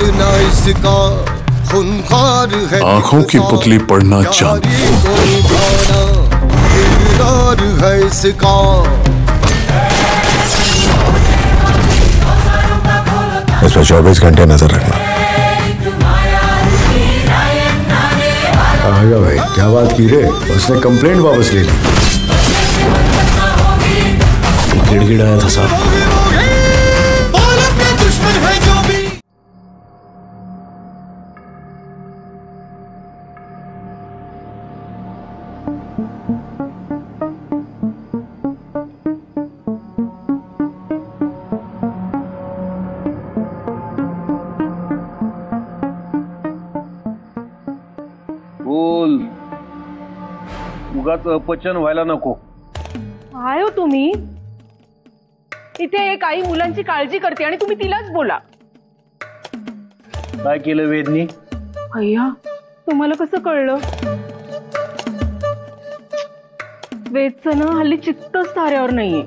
पड़ना इसका खूंखार है, आंखों की पुतली पड़ना चांदी को निभाना किरदार है इसका। इसमें 24 घंटे नजर रखना। आएगा भाई, क्या बात की रे? उसने कंप्लेंट वापस ले ली। गिड़गिड़ाया था साहब। बोल, उगाच अपचन व्हायला नको। काय हो तुम्ही? इथे एक आई मुलांची काळजी करते आणि तुम्ही तिलाच बोला। काय केलं वेदनी? अय्या, तुम्हाला कसं कळलं? वेदचं ना हल्ली चित्तच ताऱ्यावर नाहीये।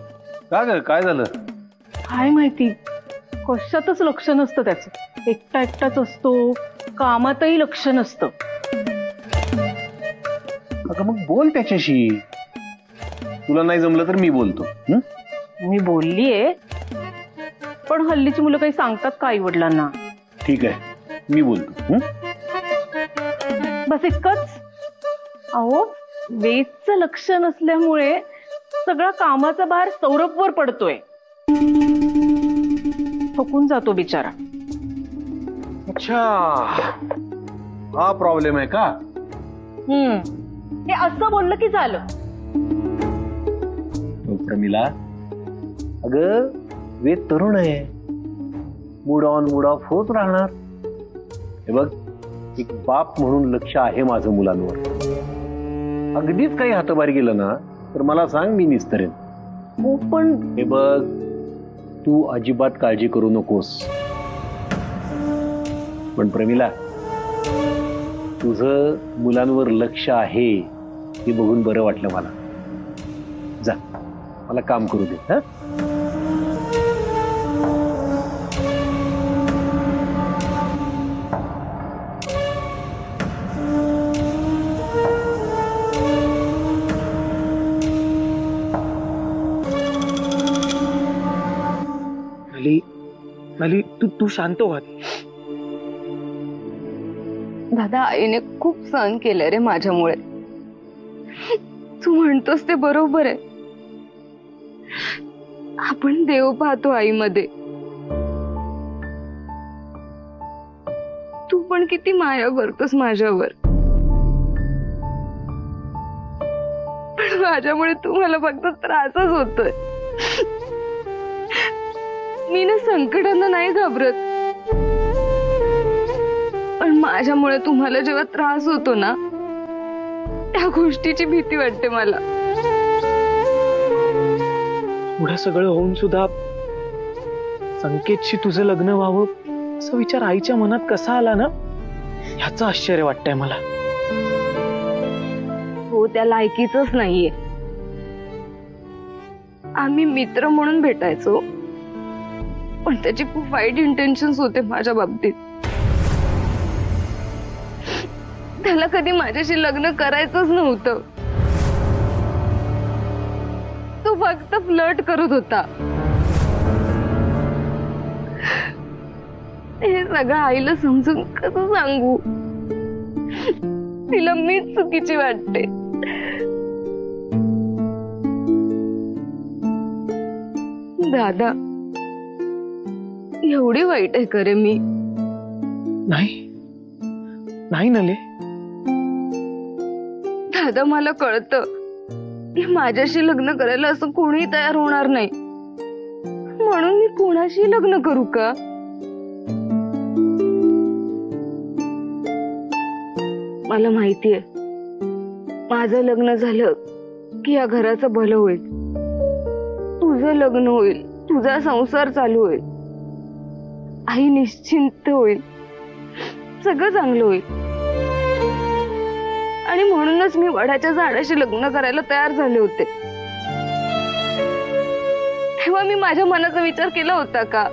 का ग, काय झालं? काय माहिती, कशातच लक्ष नसतं त्याचं। एकटा एकटाच असतो, कामातही लक्ष नसतं। अगं मग बोल त्याच्याशी, तुला नाही जमलं तर मी बोलतो। मी बोललीये, पण हल्लीची मुलं काही सांगतात का आई वडिलांना? ठीक आहे, मी बोलतो। बस इतकंच? अहो, वेदचं लक्ष नसल्यामुळे सगळा कामाचा भार सौरभवर पडतोय। थकून जातो बिचारा। अच्छा, हा प्रॉब्लेम आहे का? हे असं बोललं की झालं। प्रमिला, अगं वेद तरुण आहे, मूड ऑन मूड ऑफ होत राहणार। हे बघ, एक बाप म्हणून लक्ष आहे माझं मुलांवर। अगदीच काही हातभार गेलं ना तर मला सांग, मी निस्तरेन। हो, पण हे बघ, तू अजिबात काळजी करू नकोस। पण प्रमिला, तुझं मुलांवर लक्ष आहे हे बघून बरं वाटलं मला। जा, मला काम करू दे। हा, अली, तू शांत व्हा। दादा, आईने खूप सहन केलं रे माझ्यामुळे। तू म्हणतोस ते बरोबर आहे। आपण देव पाहतो आईमध्ये। तू पण किती माया करतोस माझ्यावर, पण माझ्यामुळे तू मला फक्त त्रासच होतोय। मी ना संकटांना नाही घाबरत, पण माझ्यामुळे तुम्हाला जेव्हा त्रास होतो ना, त्या गोष्टीची भीती वाटते मला। एवढं सगळं होऊन सुद्धा संकेतशी तुझं लग्न व्हावं असा विचार आईच्या मनात कसा आला ना, ह्याचं आश्चर्य वाटतंय मला। हो, त्या लायकीचंच नाहीये। आम्ही मित्र म्हणून भेटायचो, पण त्याची खूप वाईट इंटेन्शन्स होते माझ्या बाबतीत। त्याला कधी माझ्याशी लग्न करायचंच नव्हतं। तो फक्त फ्लर्ट करत होता। हे सगळं आईला समजून कसं सांगू? तिला मीच चुकीची वाटते। दादा, एवढी वाईट आहे करे मी? नाही नले। दादा, मला कळतं की माझ्याशी लग्न करायला असं कोणी तयार होणार नाही, म्हणून मी कोणाशी लग्न करू का? मला माहितीये, माझं लग्न झालं की या घराचं भलं होईल, तुझं लग्न होईल, तुझा संसार चालू होईल, आई निश्चिंत होईल, सगळं चांगलं होईल। आणि म्हणूनच मी वडाच्या झाडाशी लग्न करायला तयार झाले होते। तेव्हा मी माझ्या मनाचा विचार केला होता का?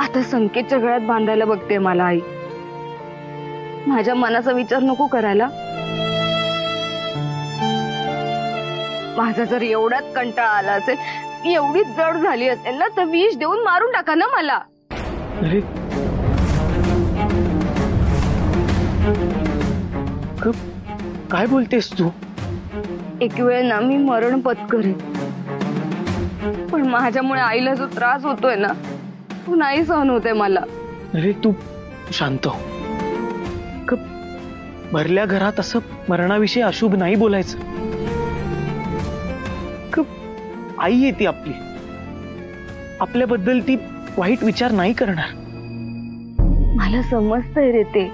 आता संकेतच्या गळ्यात बांधायला बघते मला आई. माझ्या मनाचा विचार नको करायला. माझा जर एवढाच कंटाळा आला असेल, एवढीच जड झाली असेल ना, तर विष देऊन मारून टाका ना मला. अरे काय बोलतेस तू? एक वेळ ना मी मरण पत्करेन, पण माझ्यामुळे आईला जो त्रास होतोय ना, तो नाही सहन होतोय मला. अरे तू शांत हो. भरल्या घरात असं मरणाविषयी अशुभ नाही बोलायचं. आई आहे ती आपली, आपल्याबद्दल ती वाईट विचार नाही करणार. मला समजतंय रे ते,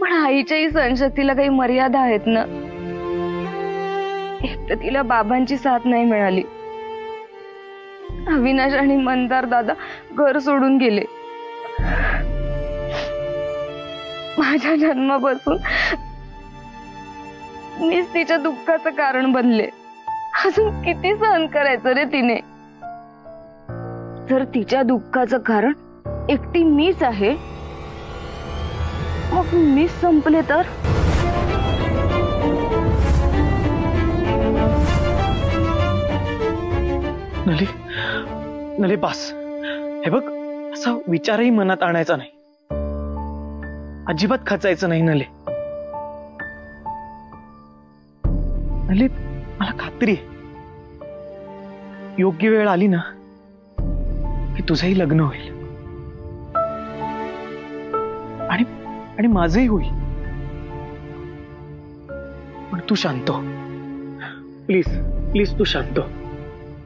पण आईच्याही सहनशक्तीला काही मर्यादा आहेत ना. एक तर तिला बाबांची साथ नाही मिळाली. अविनाश आणि मंदार दादा घर सोडून गेले. माझ्या जन्मापासून मीच तिच्या दुःखाचं कारण बनले. अजून किती सहन करायचं रे तिने? जर तिच्या दुःखाचं कारण एकटी मीच आहे, मग मीच संपले तर? नली नली बास. हे बघ, असा विचारही मनात आणायचा नाही. अजिबात खचायचं नाही नले. नले, मला खात्री आहे योग्य वेळ आली ना की तुझंही लग्न होईल आणि माझंही होईल. पण तू शांत हो. प्लीज प्लीज तू शांत हो.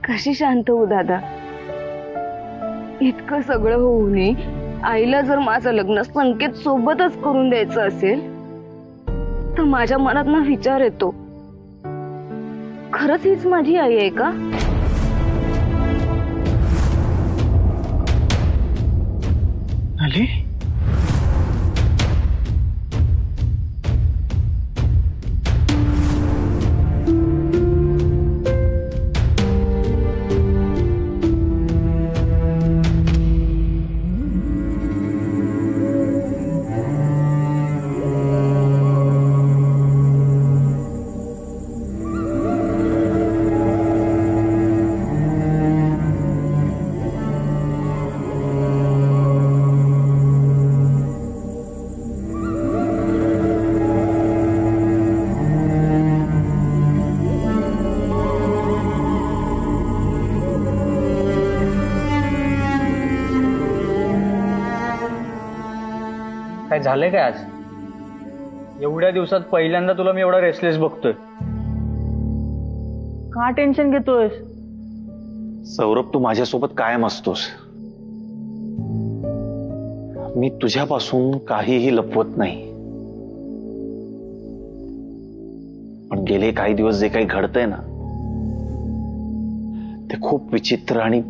कशी शांत हो दादा? इतकं सगळं होऊनही आईला जर माझं लग्न संकेत सोबतच करून द्यायचं असेल, तर माझ्या मनात ना विचार येतो, खरंच हीच माझी आई आहे का? नली, काय झालंय काय आज? एवढ्या दिवसात पहिल्यांदा तुला मी एवढा रेस्टलेस बघतोय. का टेन्शन घेतोयस? सौरभ, तू माझ्यासोबत कायम असतोस. मी तुझ्यापासून काहीही लपवत नाही. पण गेले काही दिवस जे काही घडतंय ना, ते खूप विचित्र आणि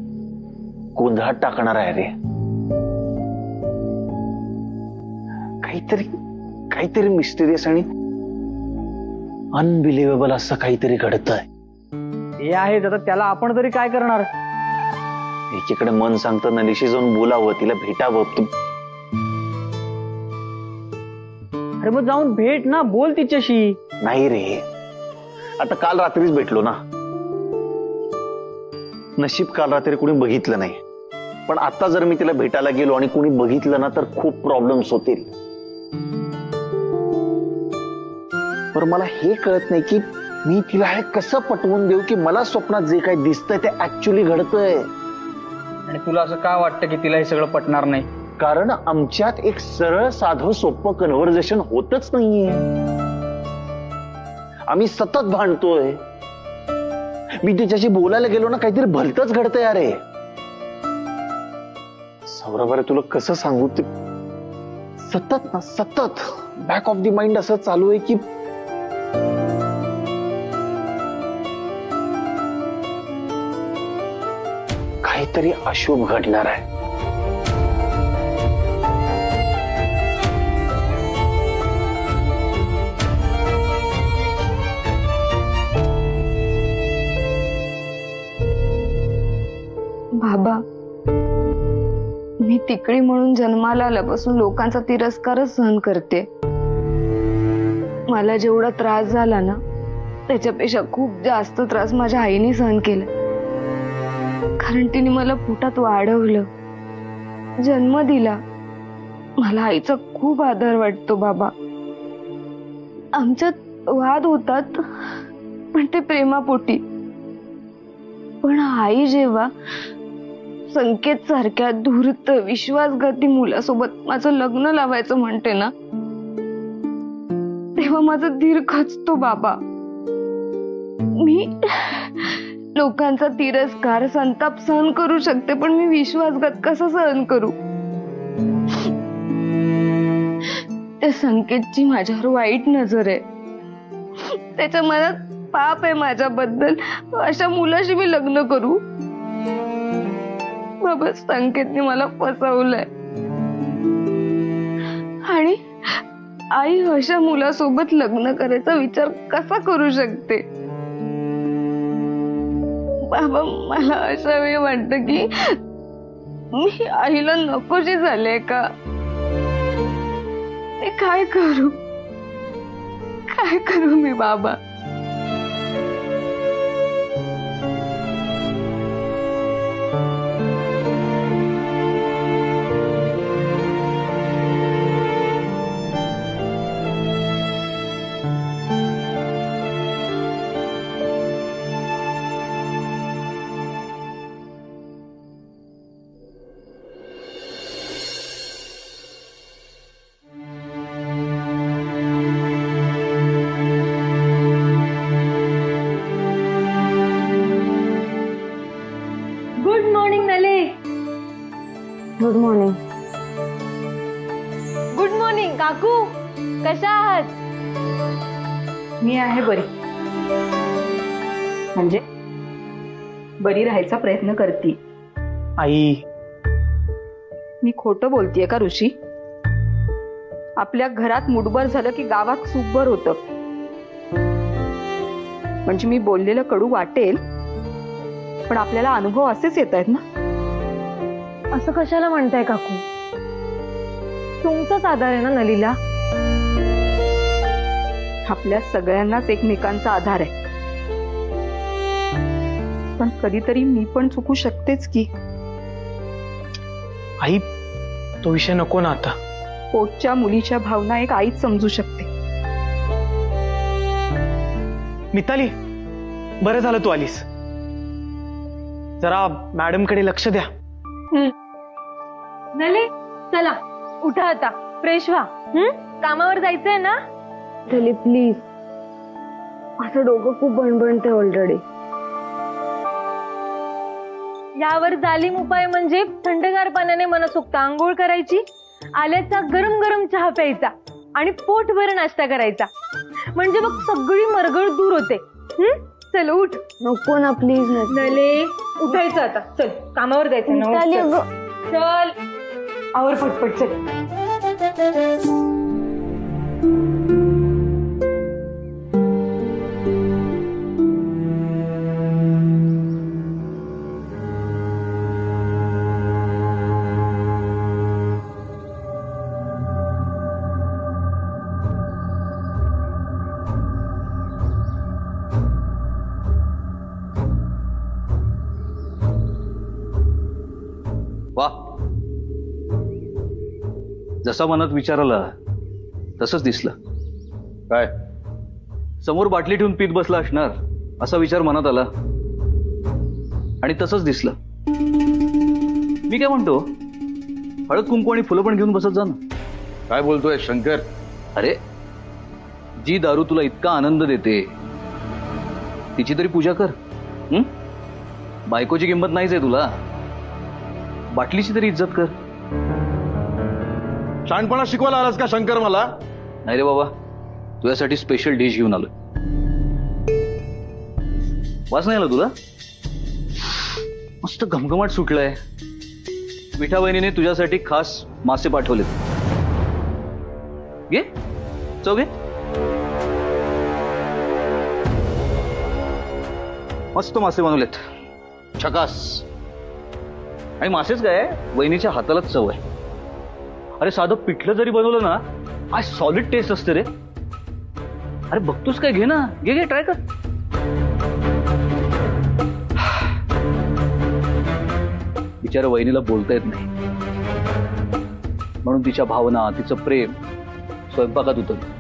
गोंधळात टाकणार आहे रे. काहीतरी मिस्टिरियस आणि अनबिलिव्हेबल असं काहीतरी घडतंय. हे आहे, आता त्याला आपण तरी काय करणार? एकीकडे मन सांगतं नलीशी जाऊन बोलावं, तिला भेटावं. अरे मग जाऊन भेट ना, बोल तिच्याशी. नाही रे, आता काल रात्रीच भेटलो ना. नशीब काल रात्री कुणी बघितलं नाही, पण आता जर मी तिला भेटायला गेलो आणि कुणी बघितलं ना, तर खूप प्रॉब्लेम्स होतील. पर मला हे कळत नाही की मी तिला हे कसं पटवून देऊ की मला स्वप्नात जे काही दिसतंय ते ऍक्च्युअली घडतंय. आणि तुला असं का वाटतं की तिला हे सगळं पटणार नाही? कारण आमच्यात एक सरळ साधं सोपं कन्व्हर्सेशन होतच नाहीये. आम्ही सतत भांडतोय. मी तिच्याशी बोलायला गेलो ना, काहीतरी भलतंच घडतंय. अरे सौरभ, अरे तुला कसं सांगू, ते सतत बॅक ऑफ द माइंड असं चालू आहे की काहीतरी अशुभ घडणार आहे. बाबा, मी तिकडी म्हणून जन्माला आल्यापासून लोकांचा तिरस्कारच सहन करते. मला जेवढा त्रास झाला ना त्याच्यापेक्षा खूप जास्त त्रास माझ्या आईने सहन केला. कारण तिने मला पोटात वाढवलं, जन्म दिला. मला आईचा खूप आदर वाटतो बाबा. आमच्यात वाद होतात पण ते प्रेमापोटी. पण आई जेव्हा संकेत सारख्या धूर्त विश्वासघाती मुलासोबत माझं लग्न लावायचं म्हणते ना तेव्हा माझा धीर खचतो बाबा. मी लोकांचा तिरस्कार संताप सहन करू शकते पण मी विश्वासघात कसा सहन करू. त्या संकेतची माझ्यावर वाईट नजर आहे. त्याच्या मनात पाप आहे माझ्याबद्दल. अशा मुलाशी मी लग्न करू? बाबा संकेतने मला फसवलंय आणि आई अशा मुलासोबत लग्न करायचा विचार कसा करू शकते? बाबा मला अशा वेळी वाटतं की मी आईला नकोशी झाले का? मी काय करू मी बाबा? Good morning. गुड मॉर्निंग काकू, कशा आहात? मी आहे बरी, म्हणजे बरी राहायचा प्रयत्न करते. आई मी खोटं बोलतेय का ऋषी? आपल्या घरात मुठभर झालं की गावात सुखभर होतं. म्हणजे मी बोललेलं कडू वाटेल पण आपल्याला अनुभव असेच येत आहेत ना. असं कशाला म्हणताय काकू? तुमचाच आधार आहे ना नलीला. आपल्या सगळ्यांनाच एकमेकांचा आधार आहे. पण कधीतरी मी पण चुकू शकतेच की. आई तो विषय नको ना आता. पोटच्या मुलीच्या भावना एक आईच समजू शकते. मिताली बरं झालं तू आलीस. जरा मॅडम कडे लक्ष द्या. नले चला उठा आता, फ्रेश व्हा. कामावर जायचंय ना? चले प्लीज. असं डोकं खूप भणभणते ऑलरेडी. यावर जालिम उपाय म्हणजे थंडगार पाण्याने मनसोक्त आंघोळ करायची, आल्याचा गरम गरम चहा प्यायचा आणि पोटभर नाश्ता करायचा. म्हणजे मग सगळी मरगळ दूर होते. चल उठ. नको ना प्लीज. नले उठायचं आता. चल कामावर जायचं ना. चल आवर पटपट. चल वा, जसा मनात विचार आला तसंच दिसलं. काय समोर बाटली ठेवून पीत बसला असणार असा विचार मनात आला आणि तसंच दिसलं. मी काय म्हणतो, हळद कुंकू आणि फुलं पण घेऊन बसत जा ना. काय बोलतोय शंकर? अरे जी दारू तुला इतका आनंद देते तिची तरी पूजा कर. बायकोची किंमत नाहीच आहे तुला, बाटलीची तरी इज्जत कर. शहाणपणा शिकवायला आलास का शंकर मला? नाही रे बाबा, तुझ्यासाठी स्पेशल डिश घेऊन आलोय. वास नाही आला तुला? मस्त घमघमाट सुटलाय. मिठा बहिणीने तुझ्यासाठी खास मासे पाठवलेत. घे चव घे. मस्त मासे बनवलेत, छकास. आणि मासेच काय, वहिनीच्या हातालाच चव आहे. अरे साधं पिठलं जरी बनवलं ना, आज सॉलिड टेस्ट असते रे. अरे बघतोस काय, घे ना, घे ट्राय कर. बिचारा वहिनीला बोलता येत नाही, म्हणून तिच्या भावना, तिचं प्रेम स्वयंपाकात उतरलं.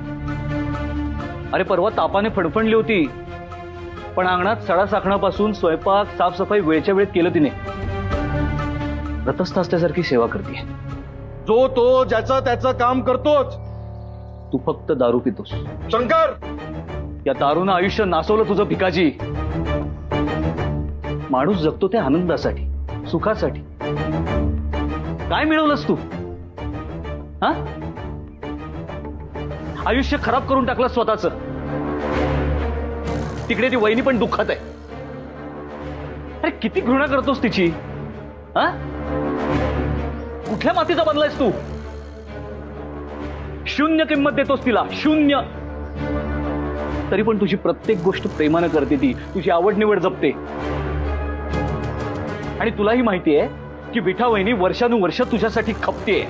अरे परवा तापाने फणफणली होती, पण अंगणात सडा साखणापासून स्वयंपाक साफसफाई वेळच्या वेळेत केलं तिने. रतस्थ असल्यासारखी सेवा करते. जो तो ज्याचं त्याचं काम करतोच. तू फक्त दारू पितोस. शंकर, या दारूनं आयुष्य नासवलं तुझं भिकाजी. माणूस जगतो त्या आनंदासाठी, सुखासाठी. काय मिळवलंस तू? हा, आयुष्य खराब करून टाकलं स्वतःच. तिकडे ती वहिनी पण दुःखात आहे. अरे किती घृणा करतोस तिची. हा, कुठल्या मातीचा बनलायस तू? शून्य किंमत देतोस तिला, शून्य. तरी पण तुझी प्रत्येक गोष्ट प्रेमानं करते ती, तुझी आवड निवड जपते. आणि तुलाही माहिती आहे की विठा वहिनी वर्षानुवर्ष तुझ्यासाठी खपतेय,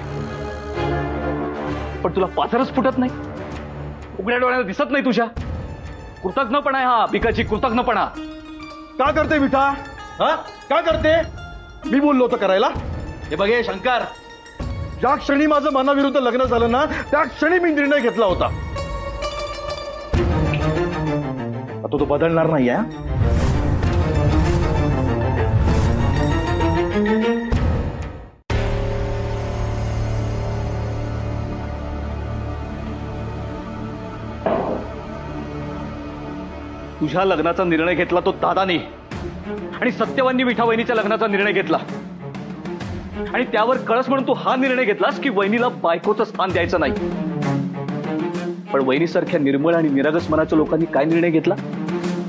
पण तुला पाझरच फुटत नाही, उघड्या डोळ्याला दिसत नाही तुझ्या. कृतज्ञपणा आहे हा भिकाची, कृतज्ञपणा. का करते विठा? हा, का करते? मी बोललो होतं करायला? हे बघे शंकर, ज्या क्षणी माझं मनाविरुद्ध लग्न झालं ना, त्या क्षणी मी निर्णय घेतला होता. आता तो बदलणार नाही आहे. तुझ्या लग्नाचा निर्णय घेतला तो दादाने, आणि सत्यवाननी विठा वहिनीच्या लग्नाचा निर्णय घेतला. आणि त्यावर कळस म्हणून तू हा निर्णय घेतलास की वहिनीला बायकोचं स्थान द्यायचं नाही. पण वहिनीसारख्या निर्मळ आणि निरागस मनाच्या लोकांनी काय निर्णय घेतला?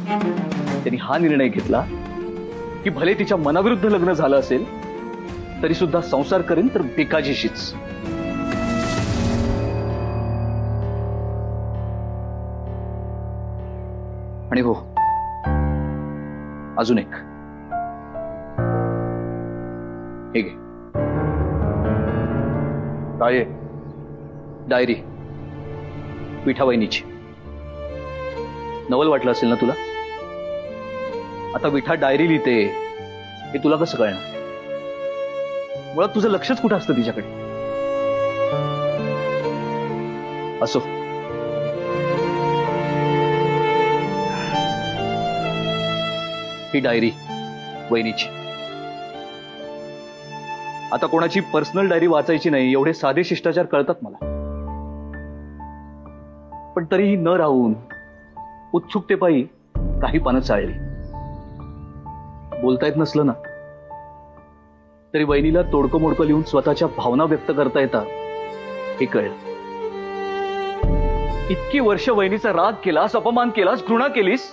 त्यांनी हा निर्णय घेतला की भले तिच्या मनाविरुद्ध लग्न झालं असेल तरी सुद्धा संसार करेन तर भिकाजीशीच. आणि हो, अजून एक, हे घे. काय? डायरी, विठा वहिनीची. नवल वाटलं असेल ना तुला? आता विठा डायरी लिहिते हे तुला कसं कळणार? मुळात तुझं लक्षच कुठं असतं तिच्याकडे. असो, ही डायरी वहिनीची. आता कोणाची पर्सनल डायरी वाचायची नाही एवढे साधे शिष्टाचार कळतात मला. पण तरीही न राहून उत्सुकतेपायी काही पानं चाळली. बोलता येत नसलं ना तरी वहिनीला तोडकं मोडकं लिहून स्वतःच्या भावना व्यक्त करता येतात हे कळलं. इतकी वर्ष वहिनीचा राग केलास, अपमान केलास, घृणा केलीस,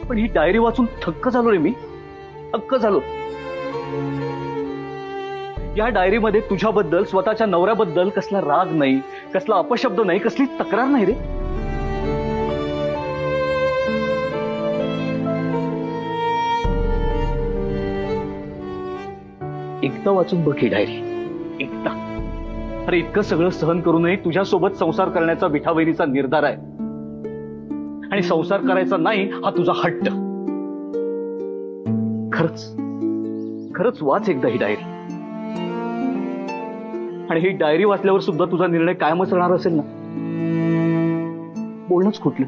पण ही डायरी वाचून थक्क झालो रे मी, थक्क झालो. या डायरीमध्ये तुझ्याबद्दल, स्वतःच्या नवऱ्याबद्दल कसला राग नाही, कसला अपशब्द नाही, कसली तक्रार नाही रे. एकदा वाचून बघ ही डायरी, एकदा. अरे इतकं सगळं सहन करूनही तुझ्यासोबत संसार करण्याचा विठा वहिनीचा निर्धार आहे, आणि संसार करायचा नाही हा तुझा हट्ट. खरंच खरंच वाच एकदा ही डायरी. आणि ही डायरी वाचल्यावर सुद्धा तुझा निर्णय कायमच राहणार असेल ना, बोलणंच कुठलं.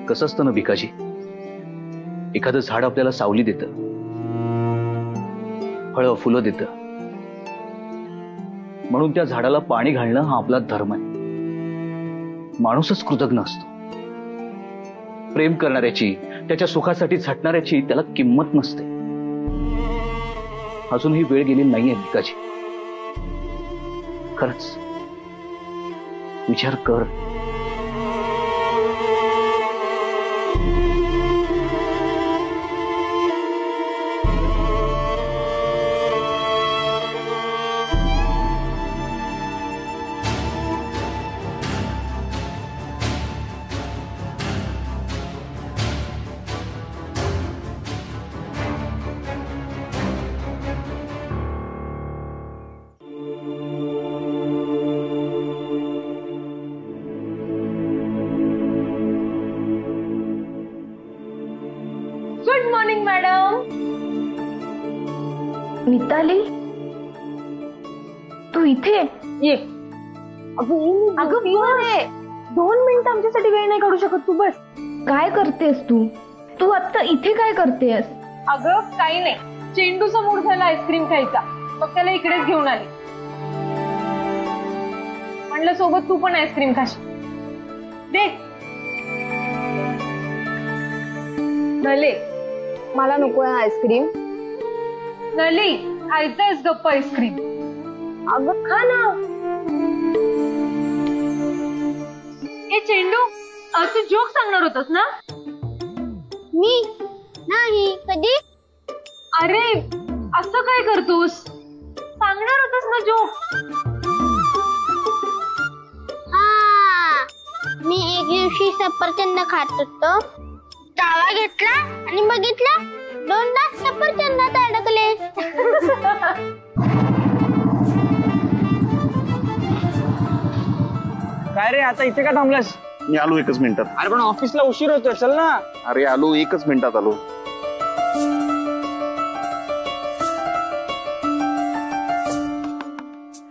कसं असतं ना भिकाजी, एखादं झाड आपल्याला सावली देतं, फळं फुलं देतं, म्हणून त्या झाडाला पाणी घालणं हा आपला धर्म आहे. माणूसच कृतज्ञ असतो. प्रेम करणाऱ्याची, त्याच्या सुखासाठी झटणाऱ्याची त्याला किंमत नसते. अजूनही वेळ गेलेली नाहीये भिकाजी. खरंच विचार कर. मिताली, तू इथे ये. अगं बस. 2 मिनिटं आमच्यासाठी वेळ नाही काढू शकत तू? बस. काय करतेस तू? तू आता इथे काय करतेस? अगं काही नाही, चेंडूचा मूड झाला आईस्क्रीम खायचा, मग त्याला इकडेच घेऊन आली. म्हणलं सोबत तू पण आईस्क्रीम खाशील. दे. नले, मला नको आहे आईस्क्रीम. नली, खायचंयस गप्प आईस्क्रीम. अगं खा ना. ए चेंडू, तू जोक सांगणार होतास ना? मी नाही. कधी? अरे असं काय करतोस? सांगणार होतास ना जोक. हा, मी एक दिवशी सफरचंद खात होतो, चावा घेतला आणि बघितलं 2 दात सफरचंदात अडकले. काय रे, आता इथे का थांबलास? मी आलो 1 मिनिटात. अरे पण ऑफिसला उशीर होतोय, चल ना. अरे आलो 1 मिनिटात आलो.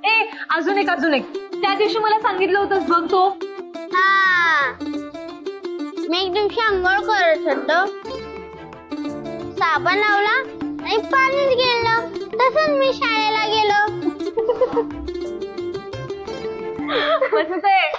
ए अजून एक. त्या दिवशी मला सांगितलं होतंस बघ तो. हा, मी एक दिवशी आंघोळ करत होतो, साबण लावला आणि पाणीच गेलं. तसंच मी शाळेला गेलो. मस्त आहे.